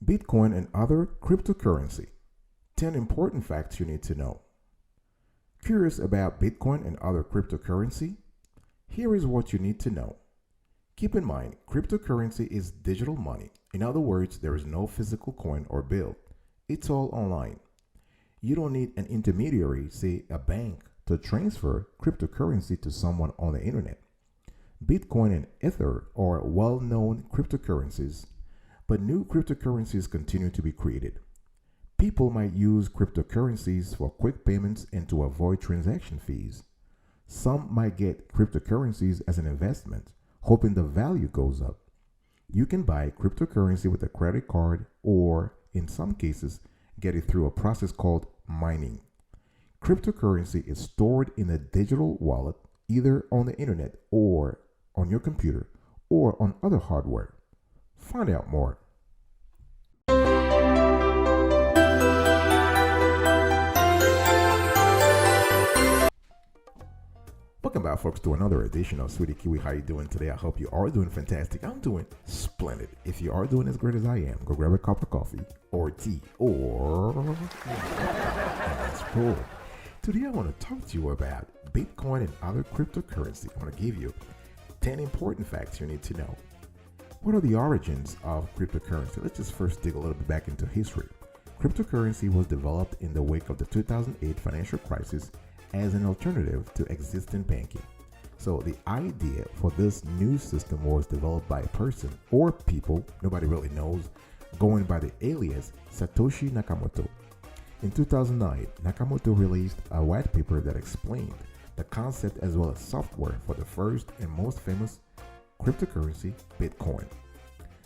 Bitcoin and other cryptocurrency. 10 important facts you need to know. Curious about Bitcoin and other cryptocurrency? Here is what you need to know. Keep in mind, cryptocurrency is digital money. In other words, there is no physical coin or bill. It's all online. You don't need an intermediary, say a bank, to transfer cryptocurrency to someone on the internet. Bitcoin and Ether are well-known cryptocurrencies, but new cryptocurrencies continue to be created. People might use cryptocurrencies for quick payments and to avoid transaction fees. Some might get cryptocurrencies as an investment, hoping the value goes up. You can buy cryptocurrency with a credit card or, in some cases, get it through a process called mining. Cryptocurrency is stored in a digital wallet, either on the internet or on your computer or on other hardware. Find out more. Welcome back, folks, to another edition of Sweetie Kiwi. How you doing today? I hope you are doing fantastic. I'm doing splendid. If you are doing as great as I am, go grab a cup of coffee or tea or that's cool. Today I want to talk to you about Bitcoin and other cryptocurrency. I want to give you 10 important facts you need to know. What are the origins of cryptocurrency? Let's just first dig a little bit back into history. Cryptocurrency was developed in the wake of the 2008 financial crisis as an alternative to existing banking. So the idea for this new system was developed by a person or people, nobody really knows, going by the alias Satoshi Nakamoto. In 2009, Nakamoto released a white paper that explained the concept as well as software for the first and most famous cryptocurrency, Bitcoin.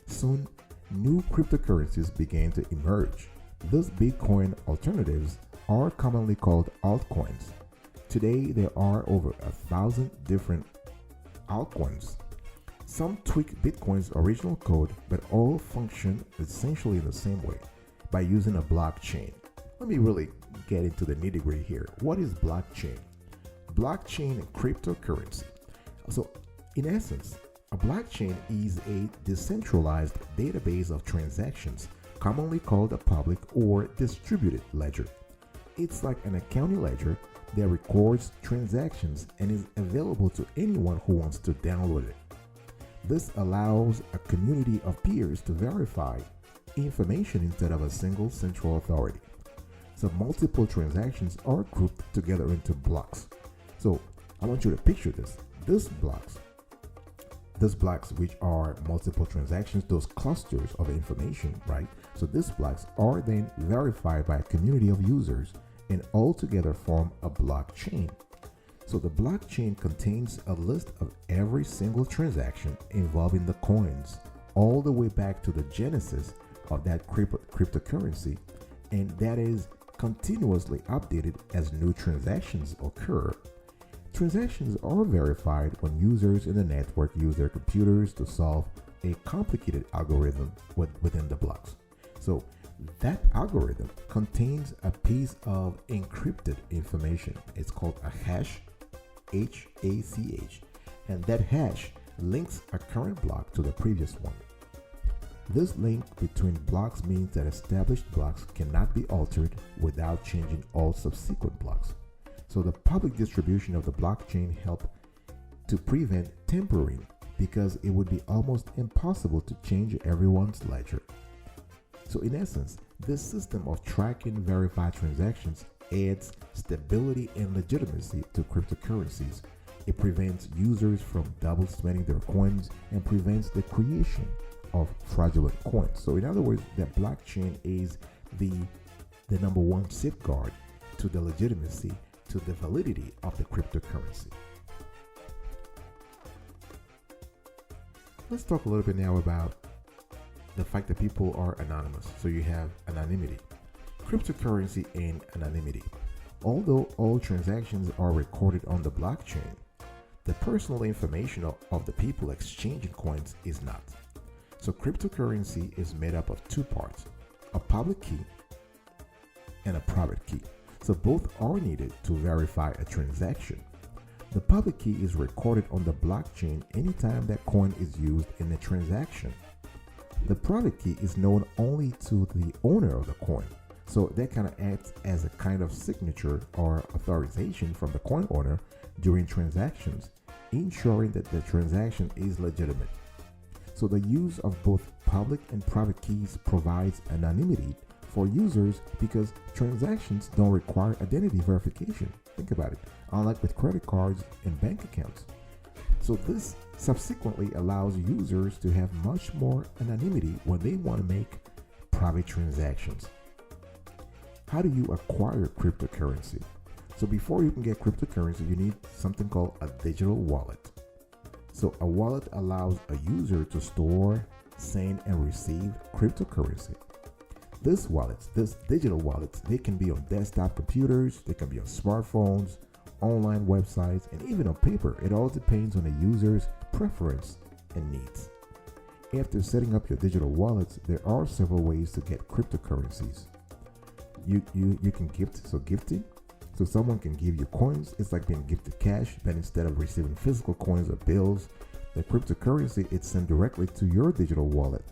Soon, new cryptocurrencies began to emerge. These Bitcoin alternatives are commonly called altcoins. Today, there are over 1,000 different altcoins. Some tweak Bitcoin's original code, but all function essentially in the same way by using a blockchain. Let me really get into the nitty-gritty here. What is blockchain? Blockchain cryptocurrency. So, in essence, a blockchain is a decentralized database of transactions, commonly called a public or distributed ledger. It's like an accounting ledger that records transactions and is available to anyone who wants to download it. This allows a community of peers to verify information instead of a single central authority. So multiple transactions are grouped together into blocks. So I want you to picture this. These blocks, which are multiple transactions, those clusters of information, right? So these blocks are then verified by a community of users and all together form a blockchain. So the blockchain contains a list of every single transaction involving the coins, all the way back to the genesis of that cryptocurrency, and that is continuously updated as new transactions occur. Transactions are verified when users in the network use their computers to solve a complicated algorithm within the blocks. So that algorithm contains a piece of encrypted information. It's called a hash, H-A-C-H, and that hash links a current block to the previous one. This link between blocks means that established blocks cannot be altered without changing all subsequent blocks. So the public distribution of the blockchain helps to prevent tampering because it would be almost impossible to change everyone's ledger. So in essence, this system of tracking verified transactions adds stability and legitimacy to cryptocurrencies. It prevents users from double spending their coins and prevents the creation of fraudulent coins. So in other words, the blockchain is the number one safeguard to the legitimacy, to the validity of the cryptocurrency. Let's talk a little bit now about the fact that people are anonymous. So you have anonymity. Cryptocurrency and anonymity. Although all transactions are recorded on the blockchain, the personal information of the people exchanging coins is not. So cryptocurrency is made up of two parts, a public key and a private key. So both are needed to verify a transaction. The public key is recorded on the blockchain anytime that coin is used in a transaction. The private key is known only to the owner of the coin. So that kind of acts as a kind of signature or authorization from the coin owner during transactions, ensuring that the transaction is legitimate. So the use of both public and private keys provides anonymity for users because transactions don't require identity verification. Think about it, unlike with credit cards and bank accounts. So this subsequently allows users to have much more anonymity when they want to make private transactions. How do you acquire cryptocurrency? So before you can get cryptocurrency, you need something called a digital wallet. So a wallet allows a user to store, send, and receive cryptocurrency. These digital wallets, they can be on desktop computers, they can be on smartphones, online websites, and even on paper. It all depends on the user's preference and needs. After setting up your digital wallets, there are several ways to get cryptocurrencies. You can gift, so gifting. So someone can give you coins. It's like being gifted cash, but instead of receiving physical coins or bills, the cryptocurrency is sent directly to your digital wallet.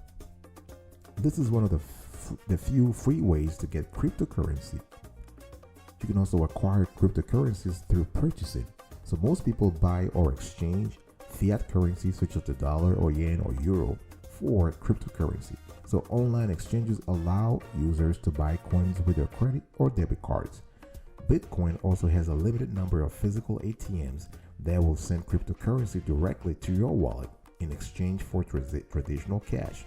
This is one of the few free ways to get cryptocurrency. You can also acquire cryptocurrencies through purchasing. So most people buy or exchange fiat currencies such as the dollar or yen or euro for cryptocurrency. So online exchanges allow users to buy coins with their credit or debit cards. Bitcoin also has a limited number of physical ATMs that will send cryptocurrency directly to your wallet in exchange for traditional cash.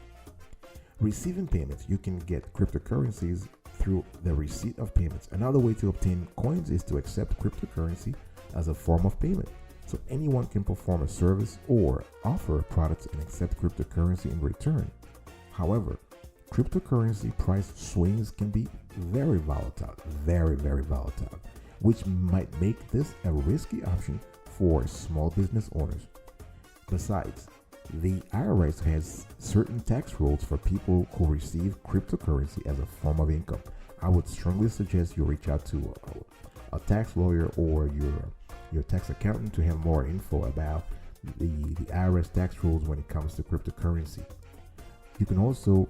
Receiving payments, you can get cryptocurrencies through the receipt of payments. Another way to obtain coins is to accept cryptocurrency as a form of payment. So anyone can perform a service or offer a product and accept cryptocurrency in return. However, cryptocurrency price swings can be very volatile, very volatile, which might make this a risky option for small business owners. Besides, the IRS has certain tax rules for people who receive cryptocurrency as a form of income. I would strongly suggest you reach out to a tax lawyer or your tax accountant to have more info about the IRS tax rules when it comes to cryptocurrency. You can also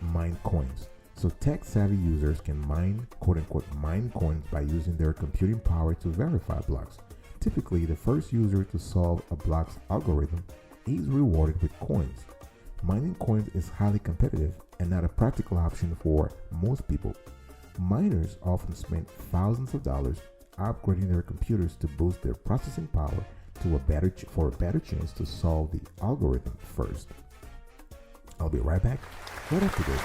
mine coins. So tech-savvy users can mine, quote-unquote, mine coins by using their computing power to verify blocks. Typically, the first user to solve a block's algorithm is rewarded with coins. Mining coins is highly competitive and not a practical option for most people. Miners often spend thousands of dollars upgrading their computers to boost their processing power for a better chance to solve the algorithm first. I'll be right back right after this.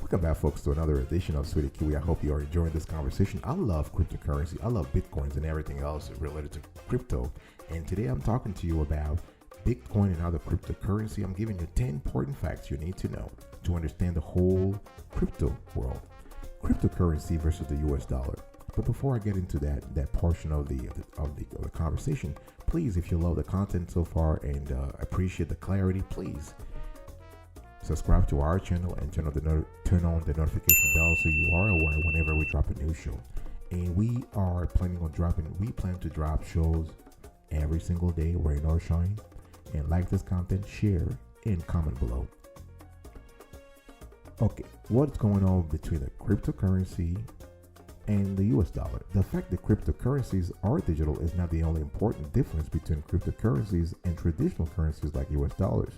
Welcome back, folks, to another edition of Sweetie Kiwi. I hope you are enjoying this conversation. I love cryptocurrency. I love bitcoins and everything else related to crypto. And today I'm talking to you about Bitcoin and other cryptocurrency. I'm giving you 10 important facts you need to know to understand the whole crypto world. Cryptocurrency versus the US dollar. But before I get into that portion of the conversation, please, if you love the content so far and appreciate the clarity, please subscribe to our channel and turn on the notification bell so you are aware whenever we drop a new show. And we plan to drop shows every single day, rain or shine. And like this content, share, and comment below. Okay, what's going on between the cryptocurrency and the US dollar? The fact that cryptocurrencies are digital is not the only important difference between cryptocurrencies and traditional currencies like US dollars.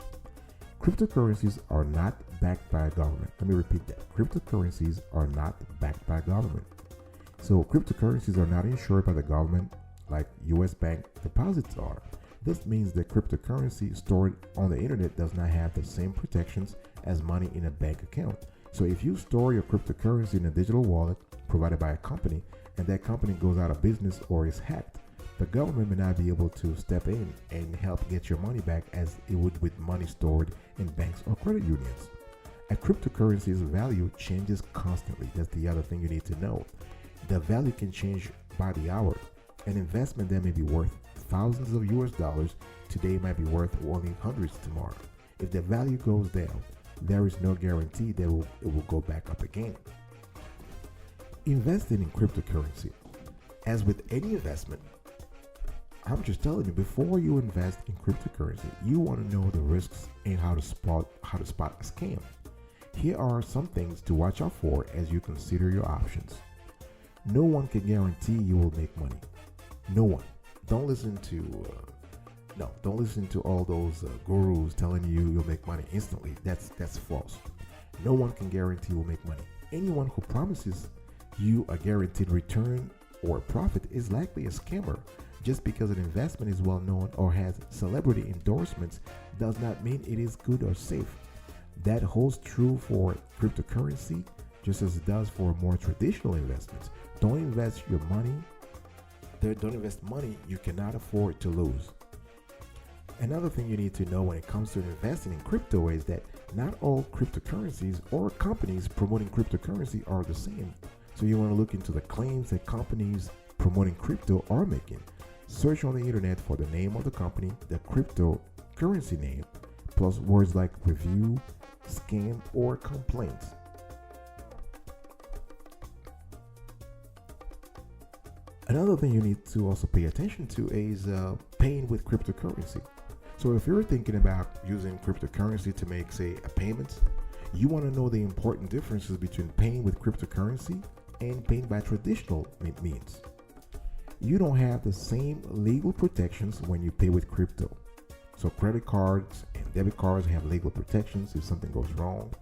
Cryptocurrencies are not backed by a government. Let me repeat that. Cryptocurrencies are not backed by a government. So cryptocurrencies are not insured by the government like US bank deposits are. This means that cryptocurrency stored on the internet does not have the same protections as money in a bank account. So if you store your cryptocurrency in a digital wallet provided by a company and that company goes out of business or is hacked, the government may not be able to step in and help get your money back as it would with money stored in banks or credit unions. A cryptocurrency's value changes constantly. That's the other thing you need to know. The value can change by the hour. An investment that may be worth thousands of US dollars today might be worth only hundreds tomorrow. If the value goes down, there is no guarantee that it will go back up again. Investing in cryptocurrency. As with any investment, I'm just telling you, before you invest in cryptocurrency, you want to know the risks and how to spot a scam. Here are some things to watch out for as you consider your options. No one can guarantee you will make money. No one. Don't listen to all those gurus telling you you'll make money instantly. That's false. No one can guarantee you will make money. Anyone who promises you a guaranteed return or profit is likely a scammer. Just because an investment is well known or has celebrity endorsements does not mean it is good or safe. That holds true for cryptocurrency just as it does for more traditional investments. Don't invest money you cannot afford to lose. Another thing you need to know when it comes to investing in crypto is that not all cryptocurrencies or companies promoting cryptocurrency are the same. So you want to look into the claims that companies promoting crypto are making. Search on the internet for the name of the company, the cryptocurrency name, plus words like review, scam, or complaints. Another thing you need to also pay attention to is paying with cryptocurrency. So if you're thinking about using cryptocurrency to make, say, a payment, you want to know the important differences between paying with cryptocurrency and paying by traditional means. You don't have the same legal protections when you pay with crypto. So credit cards and debit cards have legal protections if something goes wrong.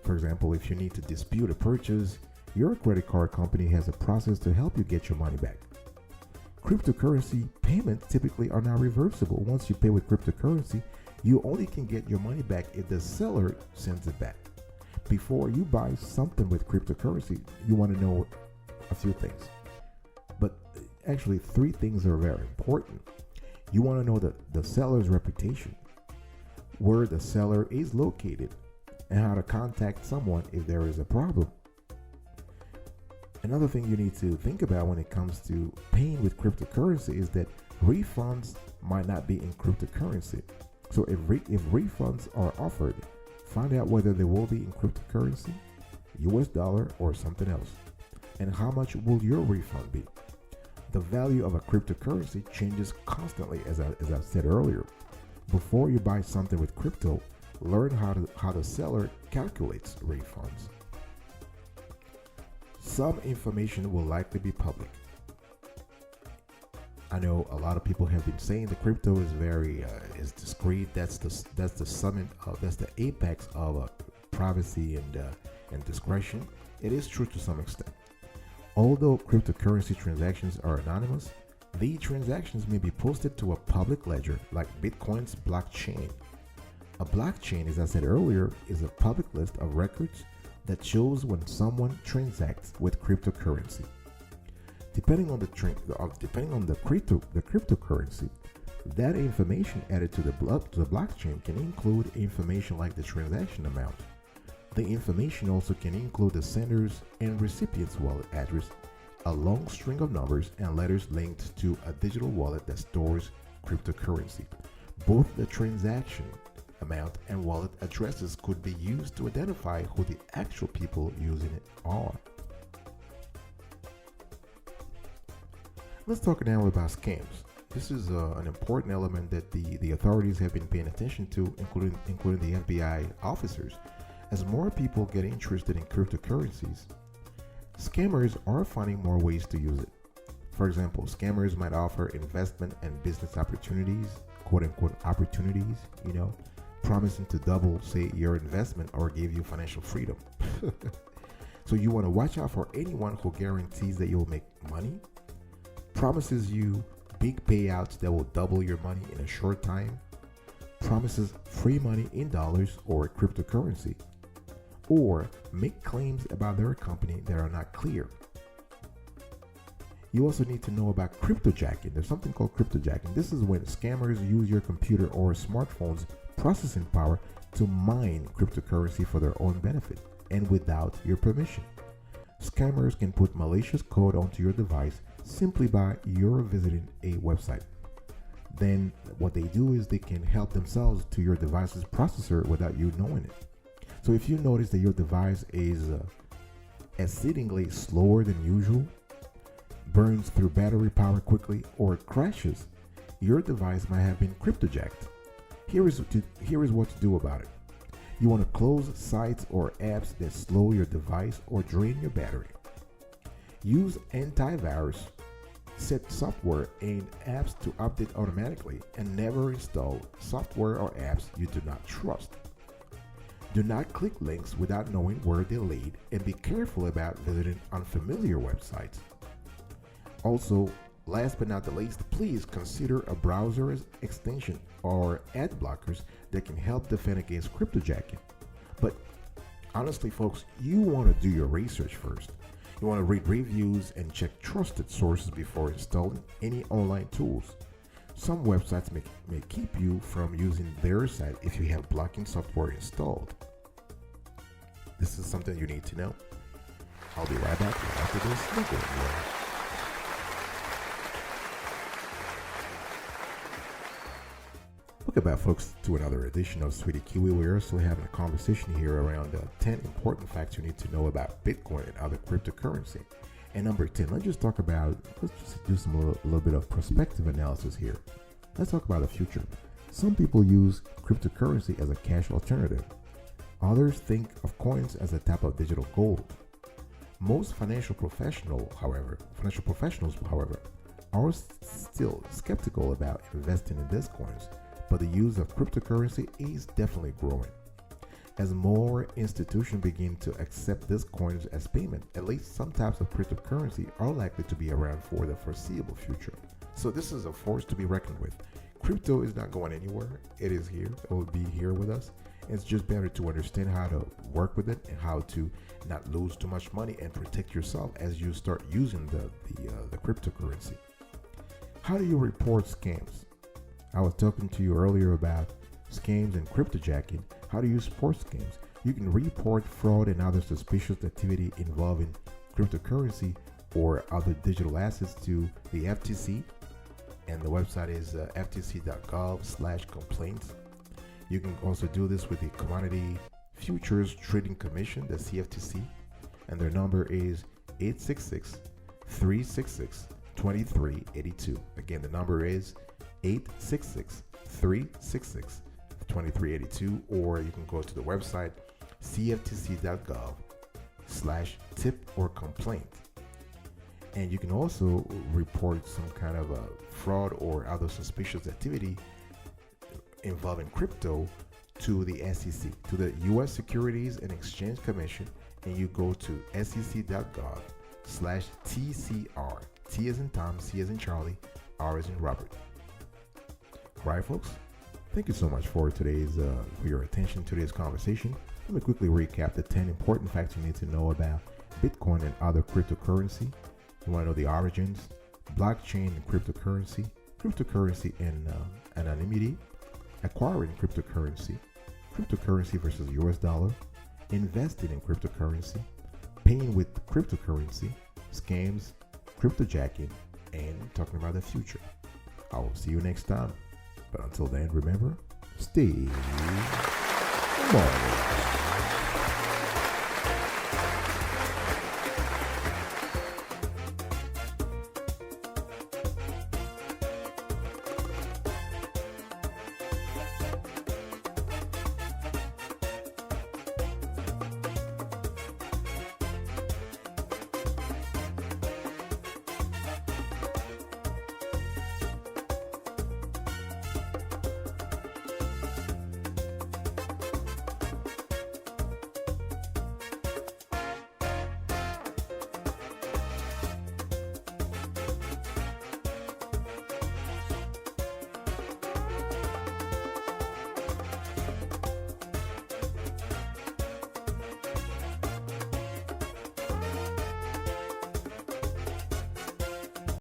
For example, if you need to dispute a purchase, your credit card company has a process to help you get your money back. Cryptocurrency payments typically are not reversible. Once you pay with cryptocurrency, you only can get your money back if the seller sends it back. Before you buy something with cryptocurrency, you want to know a few things. But actually, 3 things are very important. You want to know the seller's reputation, where the seller is located, and how to contact someone if there is a problem. Another thing you need to think about when it comes to paying with cryptocurrency is that refunds might not be in cryptocurrency. So if refunds are offered, find out whether they will be in cryptocurrency, US dollar, or something else. And how much will your refund be? The value of a cryptocurrency changes constantly, as I said earlier. Before you buy something with crypto, learn how the seller calculates refunds. Some information will likely be public. I know a lot of people have been saying the crypto is very is discreet. That's the summit of, that's the apex of privacy and discretion. It is true to some extent. Although cryptocurrency transactions are anonymous, the transactions may be posted to a public ledger like Bitcoin's blockchain. A blockchain, as I said earlier, is a public list of records that shows when someone transacts with cryptocurrency. Depending on the cryptocurrency, that information added to the blockchain can include information like the transaction amount. The information also can include the sender's and recipient's wallet address, a long string of numbers and letters linked to a digital wallet that stores cryptocurrency. Both the transaction amount and wallet addresses could be used to identify who the actual people using it are. Let's talk now about scams. This is an important element that the authorities have been paying attention to, including the FBI officers. As more people get interested in cryptocurrencies, scammers are finding more ways to use it. For example, scammers might offer investment and business opportunities, quote-unquote opportunities, promising to double, say, your investment or give you financial freedom. So you want to watch out for anyone who guarantees that you'll make money, promises you big payouts that will double your money in a short time, promises free money in dollars or cryptocurrency, or make claims about their company that are not clear. You also need to know about cryptojacking. There's something called cryptojacking. This is when scammers use your computer or smartphone's processing power to mine cryptocurrency for their own benefit and without your permission. Scammers can put malicious code onto your device simply by your visiting a website. Then what they do is they can help themselves to your device's processor without you knowing it. So if you notice that your device is exceedingly slower than usual, burns through battery power quickly, or crashes, your device might have been cryptojacked. Here is what to do about it. You want to close sites or apps that slow your device or drain your battery. Use antivirus. Set software and apps to update automatically, and never install software or apps you do not trust. Do not click links without knowing where they lead, and be careful about visiting unfamiliar websites. Also, last but not the least, please consider a browser extension or ad blockers that can help defend against cryptojacking. But honestly, folks, you want to do your research first. You want to read reviews and check trusted sources before installing any online tools. Some websites may keep you from using their site if you have blocking software installed. This is something you need to know. I'll be right back after this. Don't go anywhere. Welcome back, folks, to another edition of Sweetie Kiwi. We're also having a conversation here around 10 important facts you need to know about Bitcoin and other cryptocurrency. And number 10, let's just do some a little bit of perspective analysis here. Let's talk about the future. Some people use cryptocurrency as a cash alternative. Others think of coins as a type of digital gold. Most financial professionals, however, are still skeptical about investing in these coins. But the use of cryptocurrency is definitely growing. As more institutions begin to accept these coins as payment, at least some types of cryptocurrency are likely to be around for the foreseeable future. So this is a force to be reckoned with. Crypto is not going anywhere. It is here. It will be here with us. It's just better to understand how to work with it and how to not lose too much money and protect yourself as you start using the cryptocurrency. How do you report scams? I was talking to you earlier about scams and cryptojacking. How do you support scams? You can report fraud and other suspicious activity involving cryptocurrency or other digital assets to the FTC, and the website is ftc.gov/complaints. You can also do this with the Commodity Futures Trading Commission, the CFTC, and their number is 866-366-2382. Again, the number is 866-366-2382, or you can go to the website cftc.gov/tip or complaint. And you can also report some kind of a fraud or other suspicious activity involving crypto to the SEC, to the U.S. Securities and Exchange Commission, and you go to sec.gov/TCR. T as in Tom, C as in Charlie, R as in Robert. All right, folks, thank you so much for your attention to today's conversation. Let me quickly recap the 10 important facts you need to know about Bitcoin and other cryptocurrency. You want to know the origins, blockchain and cryptocurrency and anonymity, acquiring cryptocurrency versus US dollar, investing in cryptocurrency, paying with cryptocurrency, scams, cryptojacking, and talking about the future. I will see you next time. But until then, remember, stay marvelous.